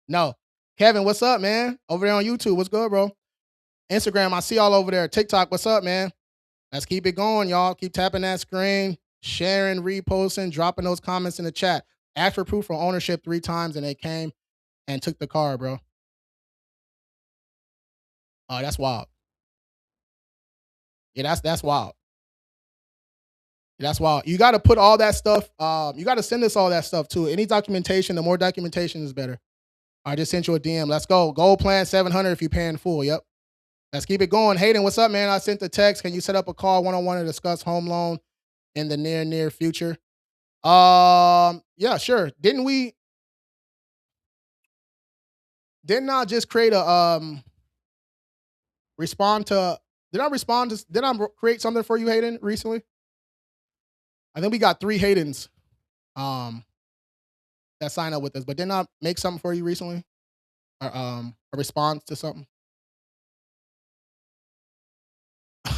no. Kevin, what's up, man? Over there on YouTube. What's good, bro? Instagram, I see y'all over there. TikTok, what's up, man? Let's keep it going, y'all. Keep tapping that screen, sharing, reposting, dropping those comments in the chat. Ask for proof of ownership 3 times and they came and took the car, bro. Oh, that's wild. Yeah, that's wild. That's wild. You got to put all that stuff. You got to send us all that stuff too. Any documentation, the more documentation is better. I just sent you a DM. Let's go. Gold plan 700 if you paying full. Yep. Let's keep it going. Hayden, what's up, man? I sent the text. Can you set up a call one-on-one to discuss home loan in the near future? Yeah, sure. Didn't I just create a respond to did I create something for you, Hayden, recently? I think we got 3 Haydens that signed up with us, but didn't I make something for you recently? Or a response to something?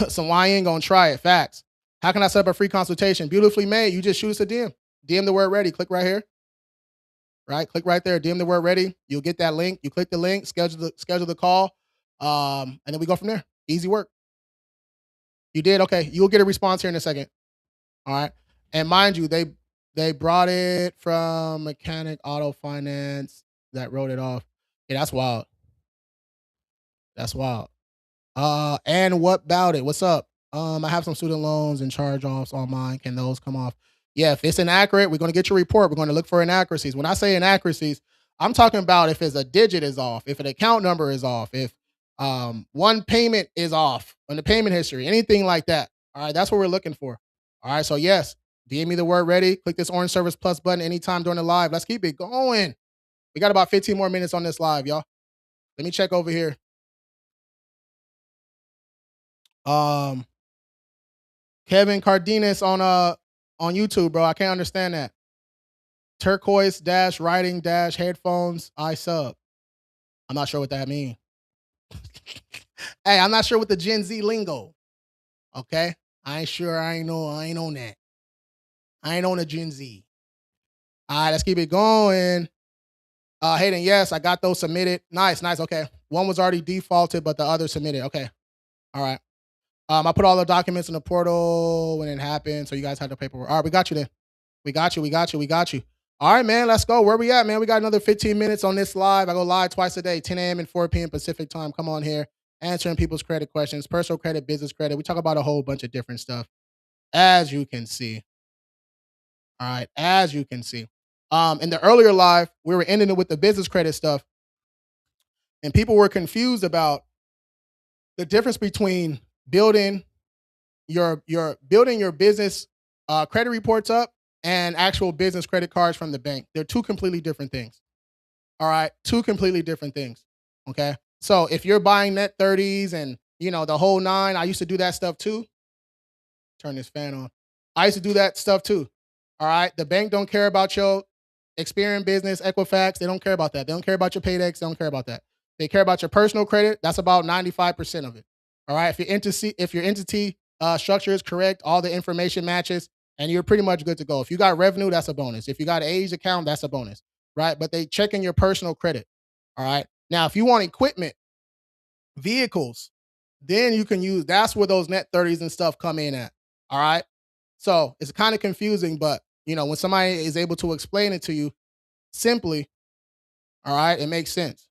So why you ain't gonna try it? Facts. How can I set up a free consultation? Beautifully made. You just shoot us a DM. DM the word ready. Click right here. Right? Click right there. DM the word ready. You'll get that link. You click the link, schedule the call. And then we go from there. Easy work. You did? Okay. You'll get a response here in a second. All right. And mind you, they brought it from Mechanic Auto Finance that wrote it off. Yeah, that's wild. That's wild. And what about it? What's up? I have some student loans and charge-offs on mine. Can those come off? Yeah, if it's inaccurate, we're going to get your report. We're going to look for inaccuracies. When I say inaccuracies, I'm talking about if it's a digit is off, if an account number is off, if one payment is off on the payment history, anything like that. All right, that's what we're looking for. All right, so yes, DM me the word ready. Click this orange service plus button anytime during the live. Let's keep it going. We got about 15 more minutes on this live, y'all. Let me check over here. Kevin Cardenas on YouTube, bro. I can't understand that. Turquoise dash writing dash headphones. I sub. I'm not sure what that means. Hey, I'm not sure what the Gen Z lingo. Okay, I ain't sure. I ain't on that. I ain't on the Gen Z. All right, let's keep it going. Hayden, yes, I got those submitted. Nice. Okay, one was already defaulted, but the other submitted. Okay, all right. I put all the documents in the portal when it happened, so you guys had the paperwork. All right, we got you then. We got you. All right, man, let's go. Where we at, man? We got another 15 minutes on this live. I go live twice a day, 10 a.m. and 4 p.m. Pacific time. Come on here, answering people's credit questions, personal credit, business credit. We talk about a whole bunch of different stuff, as you can see. All right, as you can see. In the earlier live, we were ending it with the business credit stuff, and people were confused about the difference between building your business credit reports up and actual business credit cards from the bank. They're 2 completely different things. All right, 2 completely different things. Okay, so if you're buying net 30s and the whole 9, I used to do that stuff too. Turn this fan on. I used to do that stuff too. All right, the bank don't care about your Experian business, Equifax. They don't care about that. They don't care about your paydex. They don't care about that. They care about your personal credit. That's about 95% of it. All right, if your entity structure is correct, all the information matches, and you're pretty much good to go. If you got revenue, that's a bonus. If you got an aged account, that's a bonus, right? But they check in your personal credit. All right. Now, if you want equipment, vehicles, then you can use. That's where those net 30s and stuff come in at. All right. So it's kind of confusing, but when somebody is able to explain it to you simply, all right, it makes sense.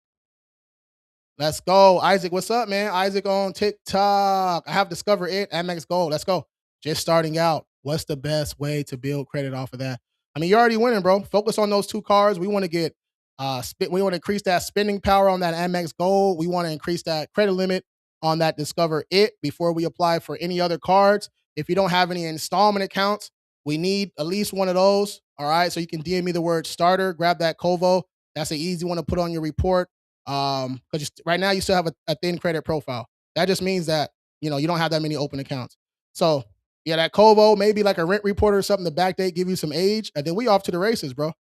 Let's go. Isaac, what's up, man? Isaac on TikTok. I have discovered it. Amex Gold. Let's go. Just starting out. What's the best way to build credit off of that? I mean, you're already winning, bro. Focus on those 2 cards. We want to get we want to increase that spending power on that Amex Gold. We want to increase that credit limit on that Discover It before we apply for any other cards. If you don't have any installment accounts, we need at least one of those. All right. So you can DM me the word starter, grab that Kovo. That's an easy one to put on your report. Because right now you still have a thin credit profile. That just means that, you don't have that many open accounts. So yeah, that Kovo, maybe like a rent report or something to backdate, give you some age, and then we off to the races, bro.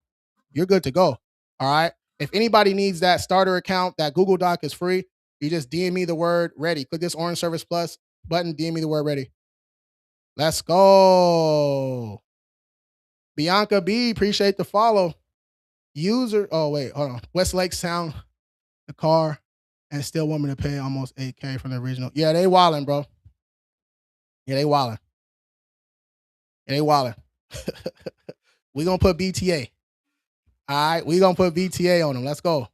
You're good to go. All right. If anybody needs that starter account, that Google Doc is free. You just DM me the word ready. Click this orange service plus button, DM me the word ready. Let's go. Bianca B, appreciate the follow. User, oh wait, hold on. Westlake Sound, the car, and still want me to pay almost 8K from the original. Yeah, they wildin', bro. Yeah, they wildin'. Yeah, they wildin'. We gonna put BTA. All right, we gonna put BTA on them. Let's go.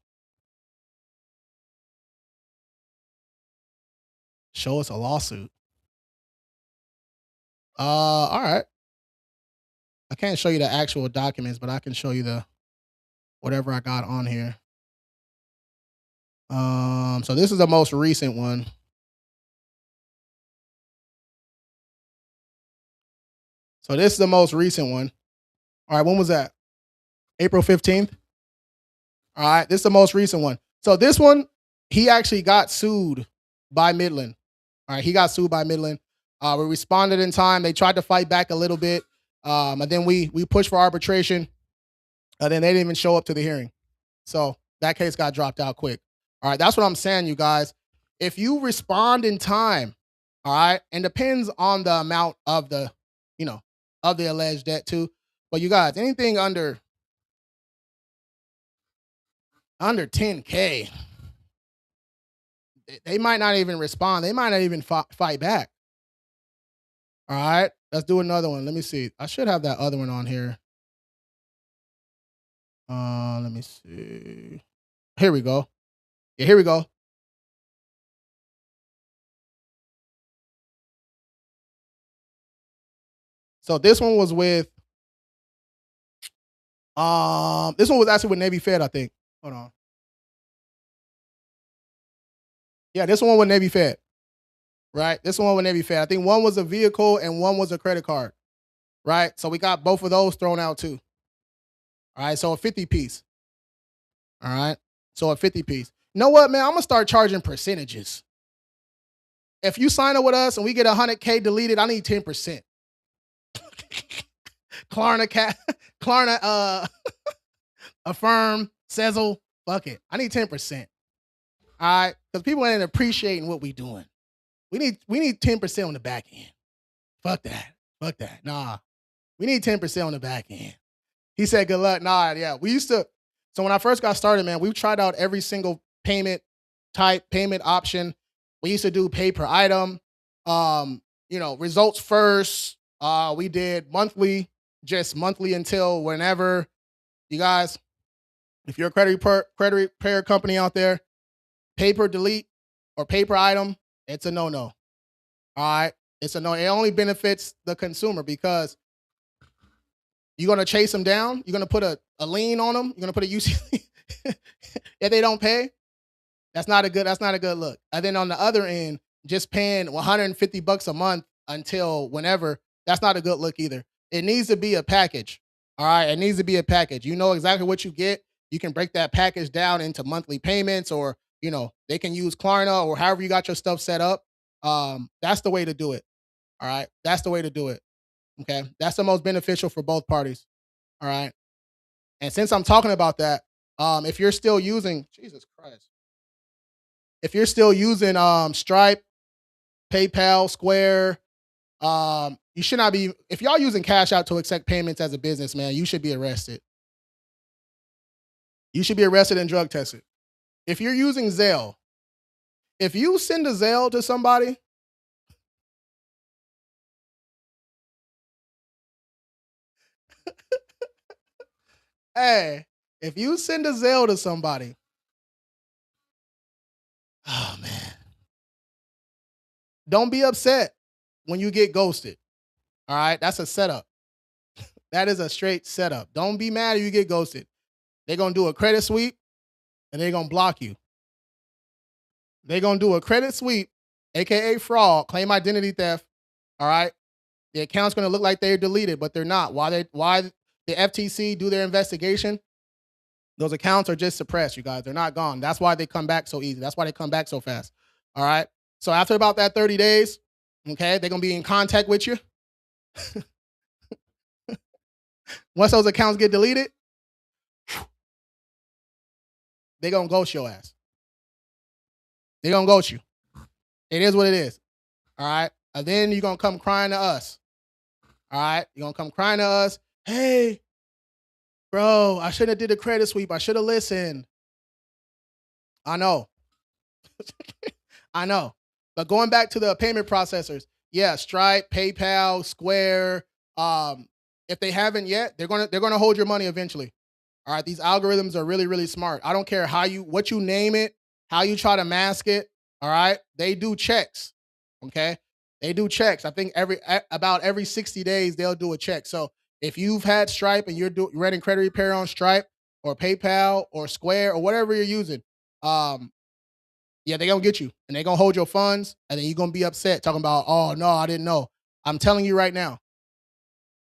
Show us a lawsuit. All right. I can't show you the actual documents, but I can show you the whatever I got on here. So this is the most recent one. So this is the most recent one. All right, when was that? April 15th. All right, this is the most recent one. So this one, he actually got sued by Midland. All right, he got sued by Midland. We responded in time. They tried to fight back a little bit, and then we pushed for arbitration, and then they didn't even show up to the hearing. So that case got dropped out quick. All right, that's what I'm saying, you guys. If you respond in time, all right, and depends on the amount of the, of the alleged debt too. But you guys, anything under 10K, they might not even respond. They might not even fight back. All right, let's do another one. Let me see. I should have that other one on here. Let me see. Here we go. Yeah, here we go. So this one was with this one was actually with Navy Fed, I think. Hold on. Yeah, this one with Navy Fed. Right? This one with Navy Fed. I think one was a vehicle and one was a credit card. Right? So we got both of those thrown out too. All right, so a 50 piece. All right. So a 50 piece. You know what, man? I'm gonna start charging percentages. If you sign up with us and we get 100K deleted, I need 10%. Klarna, Affirm, Sezzle, fuck it. I need 10%. All right, because people ain't appreciating what we doing. We need 10% on the back end. Fuck that. Nah, we need 10% on the back end. He said, good luck. Nah, yeah. We used to. So when I first got started, man, we tried out every single payment type, payment option. We used to do pay per item. Results first. We did monthly, just monthly until whenever. You guys, if you're a credit repair company out there, pay per delete or pay per item, it's a no-no. All right? It's a no. It only benefits the consumer because you're going to chase them down. You're going to put a lien on them. You're going to put a UC if they don't pay. That's not a good look. And then on the other end, just paying $150 a month until whenever, that's not a good look either. It needs to be a package. All right, it needs to be a package. You know exactly what you get. You can break that package down into monthly payments, or they can use Klarna or however you got your stuff set up. That's the way to do it. All right, that's the way to do it. Okay, that's the most beneficial for both parties. All right, and since I'm talking about that, if you're still using Jesus Christ, if you're still using Stripe, PayPal, Square, you should not be. If y'all using Cash Out to accept payments as a business, man, you should be arrested. You should be arrested and drug tested. If you're using Zelle, if you send a Zelle to somebody, hey, if you send a Zelle to somebody, oh man, don't be upset when you get ghosted. All right, that's a setup. That is a straight setup. Don't be mad if you get ghosted. They're gonna do a credit sweep and they're gonna block you. They're gonna do a credit sweep, aka fraud, claim identity theft. All right. The account's gonna look like they're deleted, but they're not. Why the FTC do their investigation, those accounts are just suppressed, you guys. They're not gone. That's why they come back so easy. That's why they come back so fast. All right. So after about that 30 days, okay, they're gonna be in contact with you. Once those accounts get deleted, they're gonna ghost your ass. They're gonna ghost you. It is what it is. All right. And then you're gonna come crying to us. All right. You're gonna come crying to us. Hey, bro, I shouldn't have did the credit sweep. I should have listened. I know. I know. But going back to the payment processors, yeah, Stripe, PayPal, Square, if they haven't yet, they're gonna hold your money eventually. All right, these algorithms are really, really smart. I don't care what you name it, how you try to mask it. All right, they do checks. Okay, they do checks. I think about every 60 days they'll do a check. So if you've had Stripe and you're running credit repair on Stripe or PayPal or Square or whatever you're using, yeah, they're gonna get you and they're gonna hold your funds, and then you're gonna be upset talking about, oh no, I didn't know. I'm telling you right now.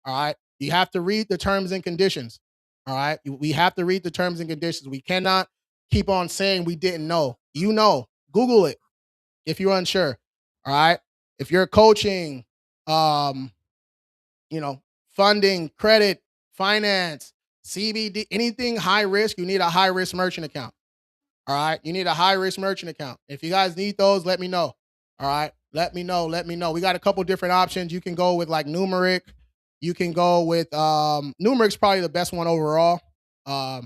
All right. You have to read the terms and conditions. All right. We have to read the terms and conditions. We cannot keep on saying we didn't know. You know, Google it if you're unsure. All right. If you're coaching, um, funding, credit, finance, CBD, anything high risk, you need a high risk merchant account. All right. You need a high risk merchant account. If you guys need those, let me know. All right. Let me know. Let me know. We got a couple different options. You can go with like Numeric. You can go with Numeric's probably the best one overall. Yeah,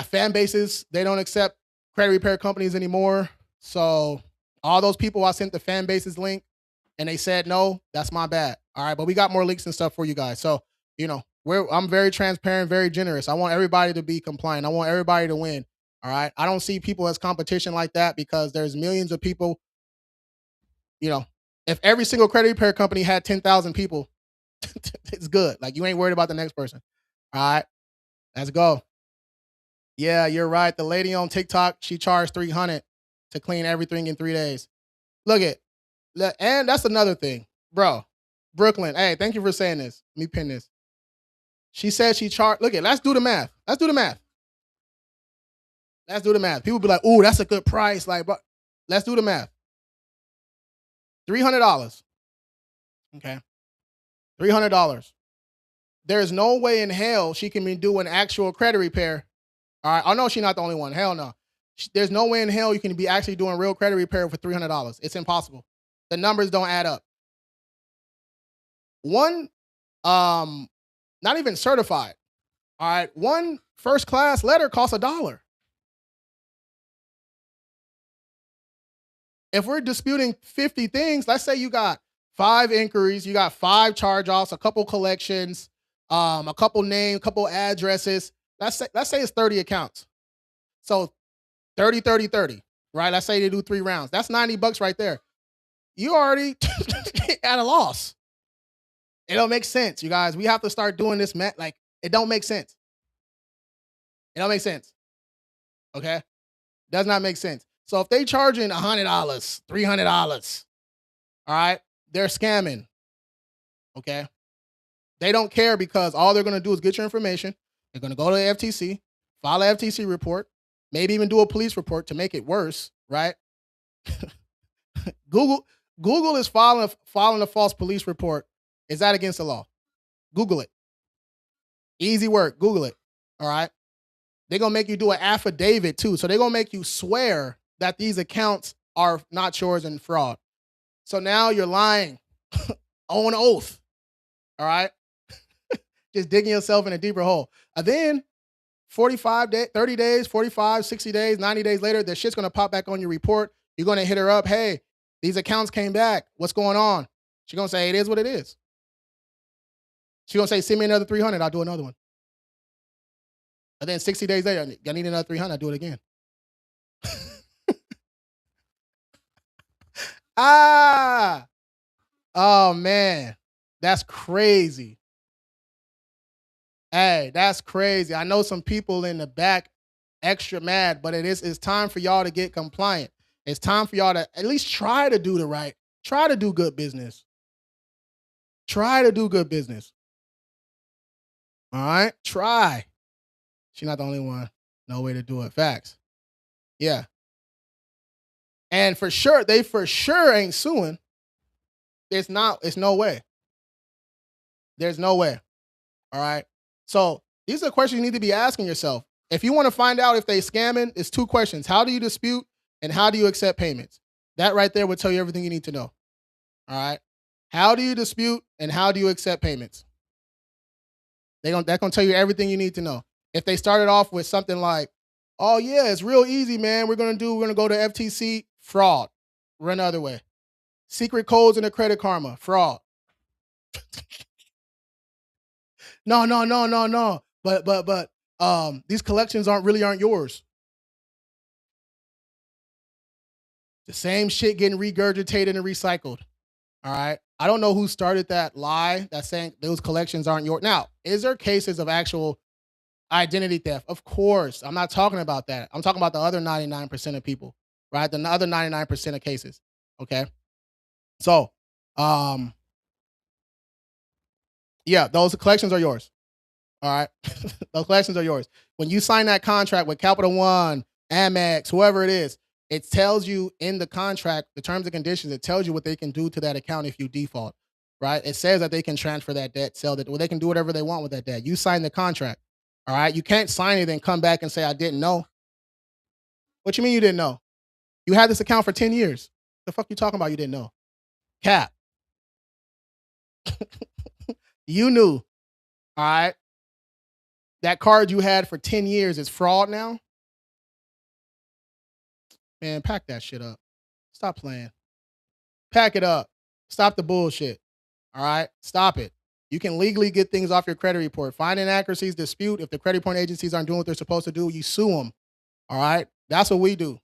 fan bases, they don't accept credit repair companies anymore. So all those people I sent the fan bases link and they said no, that's my bad. All right, but we got more links and stuff for you guys. So, I'm very transparent, very generous. I want everybody to be compliant. I want everybody to win. All right. I don't see people as competition like that because there's millions of people. If every single credit repair company had 10,000 people, it's good. Like you ain't worried about the next person. All right, let's go. Yeah, you're right. The lady on TikTok, she charged 300 to clean everything in 3 days. Look at, and that's another thing, bro. Brooklyn, hey, thank you for saying this. Let me pin this. She said she charged. Look at, let's do the math. Let's do the math. Let's do the math. People be like, "Ooh, that's a good price." Like, but let's do the math. $300. Okay, $300. There's no way in hell she can be doing actual credit repair. All right, I know she's not the only one. Hell no. There's no way in hell you can be actually doing real credit repair for $300. It's impossible. The numbers don't add up. One, not even certified. All right, one first class letter costs $1. If we're disputing 50 things, let's say you got 5 inquiries, you got 5 charge-offs, a couple collections, a couple names, a couple addresses. Let's say it's 30 accounts. So 30, 30, 30, right? Let's say they do 3 rounds. That's $90 right there. You already at a loss. It don't make sense, you guys. We have to start doing this, like, it don't make sense. It don't make sense. Okay? Does not make sense. So if they charging $100, $300, all right, they're scamming. Okay? They don't care because all they're going to do is get your information. They're going to go to the FTC, file an FTC report, maybe even do a police report to make it worse, right? Google is filing a false police report. Is that against the law? Google it. Easy work. Google it. All right? They're going to make you do an affidavit too. So they're going to make you swear that these accounts are not yours and fraud. So now you're lying on oath. All right? Just digging yourself in a deeper hole. And then 30 days, 45, 60 days, 90 days later, the shit's going to pop back on your report. You're going to hit her up. Hey, these accounts came back. What's going on? She's going to say, it is what it is. She's going to say, send me another 300. I'll do another one. And then 60 days later, I need another 300. I'll do it again. Oh, man. That's crazy. Hey, that's crazy. I know some people in the back extra mad, but it's time for y'all to get compliant. It's time for y'all to at least try to do try to do good business. Try to do good business. All right, try. She's not the only one. No way to do it. Facts. Yeah. And for sure, they for sure ain't suing. It's no way. There's no way. All right. So these are questions you need to be asking yourself. If you want to find out if they scamming, it's 2 questions. How do you dispute and how do you accept payments? That right there will tell you everything you need to know. All right. How do you dispute and how do you accept payments? That's gonna tell you everything you need to know. If they started off with something like, oh yeah, it's real easy, man. We're gonna go to FTC, fraud. Run the other way. Secret codes in the Credit Karma, fraud. No. But these collections aren't yours. The same shit getting regurgitated and recycled. All right. I don't know who started that lie that's saying those collections aren't yours. Now, is there cases of actual identity theft? Of course. I'm not talking about that. I'm talking about the other 99% of people, right? The other 99% of cases. Okay. So, yeah, those collections are yours. All right. Those collections are yours. When you sign that contract with Capital One, Amex, whoever it is, it tells you in the contract, the terms and conditions, it tells you what they can do to that account if you default, right? It says that they can transfer that debt, sell that, well, they can do whatever they want with that debt. You sign the contract. All right. You can't sign it and come back and say, I didn't know. What you mean you didn't know? You had this account for 10 years. The fuck you talking about you didn't know? Cap. You knew. All right. That card you had for 10 years is fraud now? Man, pack that shit up. Stop playing. Pack it up. Stop the bullshit. All right? Stop it. You can legally get things off your credit report. Find inaccuracies, dispute. If the credit reporting agencies aren't doing what they're supposed to do, you sue them. All right? That's what we do.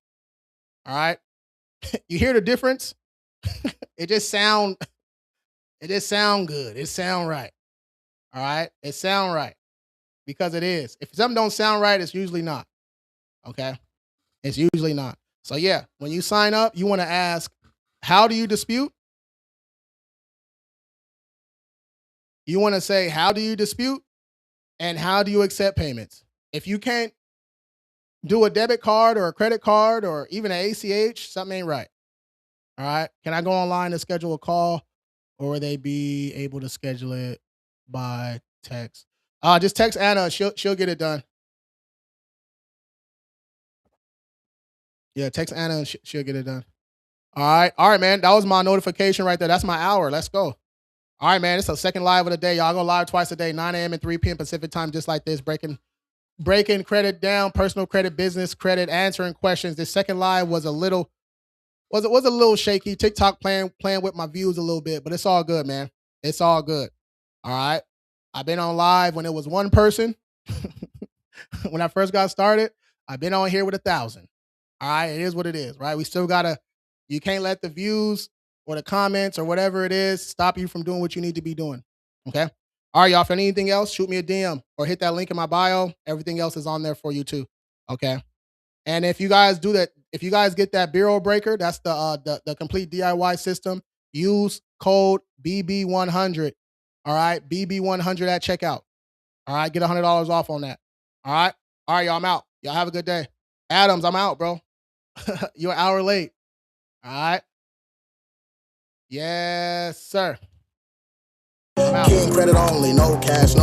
All right? You hear the difference? It just sound good. It sound right. All right? It sound right. Because it is. If something don't sound right, it's usually not. Okay? It's usually not. So yeah, when you sign up, you want to ask, how do you dispute? You want to say, how do you dispute? And how do you accept payments? If you can't do a debit card or a credit card or even an ACH, something ain't right. All right. Can I go online to schedule a call, or will they be able to schedule it by text? Just text Anna. She'll get it done. Yeah, text Anna and she'll get it done. All right, man. That was my notification right there. That's my hour. Let's go. All right, man. It's the second live of the day. Y'all go live twice a day, 9 a.m. and 3 p.m. Pacific time, just like this, breaking credit down, personal credit, business credit, answering questions. This second live was a little shaky. TikTok playing with my views a little bit, but it's all good, man. It's all good. All right. I've been on live when it was one person. When I first got started, I've been on here with 1,000. All right. It is what it is, right? We still you can't let the views or the comments or whatever it is stop you from doing what you need to be doing. Okay. All right, y'all. For anything else, shoot me a DM or hit that link in my bio. Everything else is on there for you too. Okay. And if you guys do that, if you guys get that bureau breaker, that's the complete DIY system. Use code BB100. All right, BB100 at checkout. All right, get $100 off on that. All right, y'all. I'm out. Y'all have a good day. Adams, I'm out, bro. You're an hour late. All right. Yes, sir. I'm out. King credit only, no cash, no